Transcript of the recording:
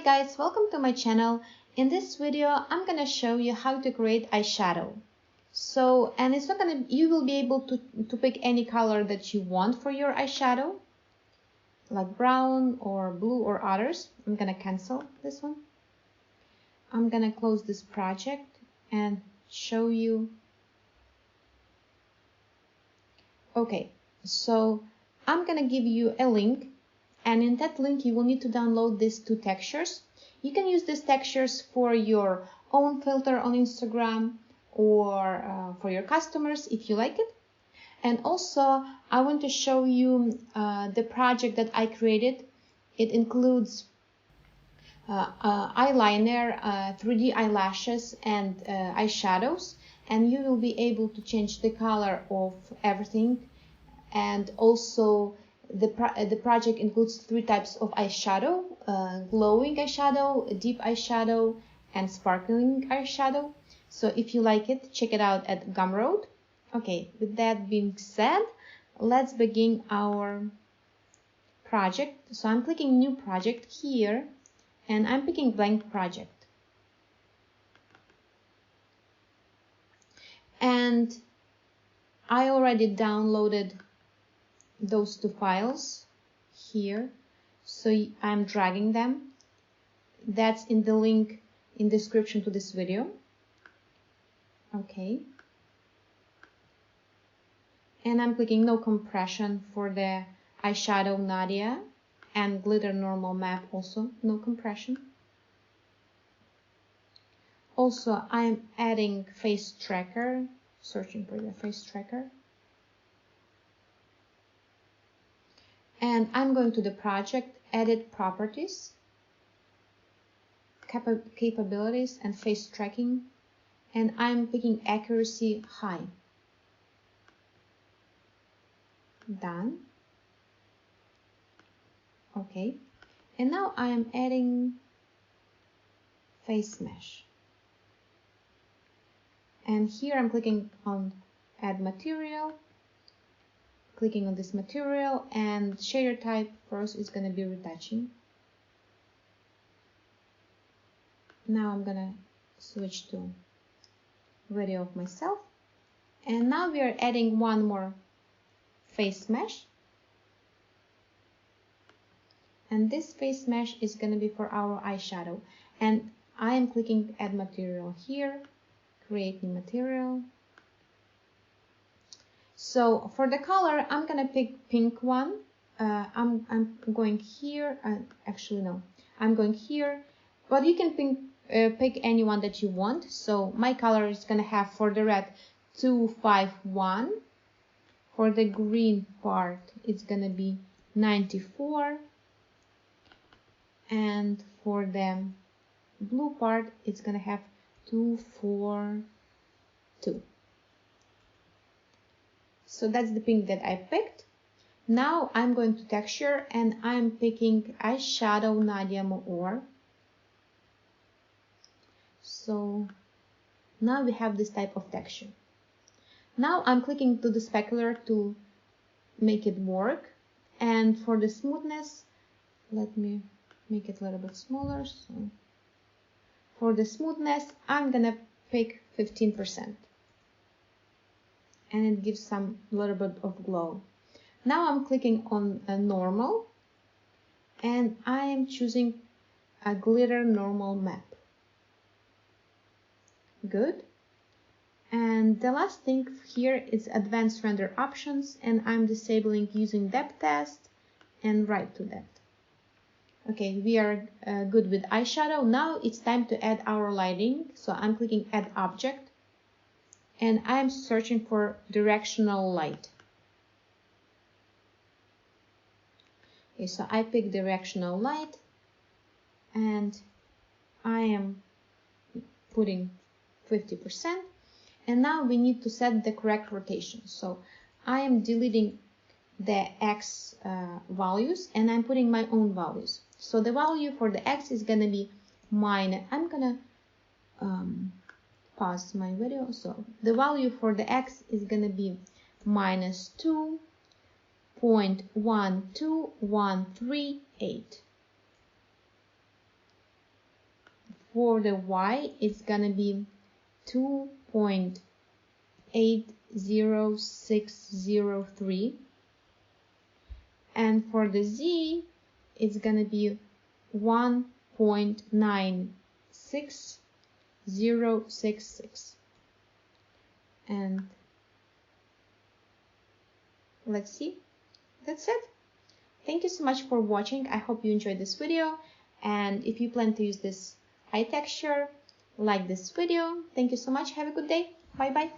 guys, welcome to my channel. In this video, I'm gonna show you how to create eyeshadow. And it's not gonna, you will be able to pick any color that you want for your eyeshadow, like brown or blue or others. I'm gonna cancel this one. I'm gonna close this project and show you. Okay, so I'm gonna give you a link. And in that link, you will need to download these two textures. You can use these textures for your own filter on Instagram or for your customers if you like it. And also, I want to show you the project that I created. It includes eyeliner, 3D eyelashes, and eyeshadows. And you will be able to change the color of everything. And also, the project includes 3 types of eyeshadow: glowing eyeshadow, deep eyeshadow, and sparkling eyeshadow. So if you like it, check it out at Gumroad. Okay, with that being said, let's begin our project. So I'm clicking new project here, and I'm picking blank project. And I already downloaded those 2 files here, so I'm dragging them. That's in the link in description to this video. Okay, and I'm clicking no compression for the eyeshadow Nadia, and glitter normal map also no compression. Also, I'm adding face tracker, searching for the face tracker. And I'm going to the project, edit properties, capabilities, and face tracking. And I'm picking accuracy high. Done. Okay. And now I am adding face mesh. And here I'm clicking on add material. Clicking on this material, and shader type first is going to be retouching. Now I'm going to switch to video of myself, and now we are adding one more face mesh, and this face mesh is going to be for our eyeshadow. And I am clicking add material here, create new material. So for the color, I'm gonna pick pink one. I'm going here. Actually, no, I'm going here. But you can pick any one that you want. So my color is gonna have for the red 251. For the green part, it's gonna be 94. And for the blue part, it's gonna have 242. So that's the pink that I picked. Now I'm going to texture, and I'm picking eyeshadow Nadia Moor. So now we have this type of texture. Now I'm clicking to the specular to make it work. And for the smoothness, let me make it a little bit smaller. So for the smoothness, I'm gonna pick 15%. And it gives some little bit of glow. Now I'm clicking on a normal, and I am choosing a glitter normal map. Good. And the last thing here is advanced render options, and I'm disabling using depth test and right to depth. Okay, we are good with eyeshadow. Now it's time to add our lighting. So I'm clicking add object. And I'm searching for directional light. Okay, so I pick directional light, and I am putting 50%. And now we need to set the correct rotation. So I am deleting the X values, and I'm putting my own values. So the value for the X is gonna be minus. I'm gonna pause my video. So the value for the X is gonna be minus 2.12138. for the Y, it's gonna be 2.80603, and for the Z, it's gonna be 1.96066. And let's see. That's it. Thank you so much for watching. I hope you enjoyed this video, and if you plan to use this eye texture, like this video. Thank you so much. Have a good day. Bye bye.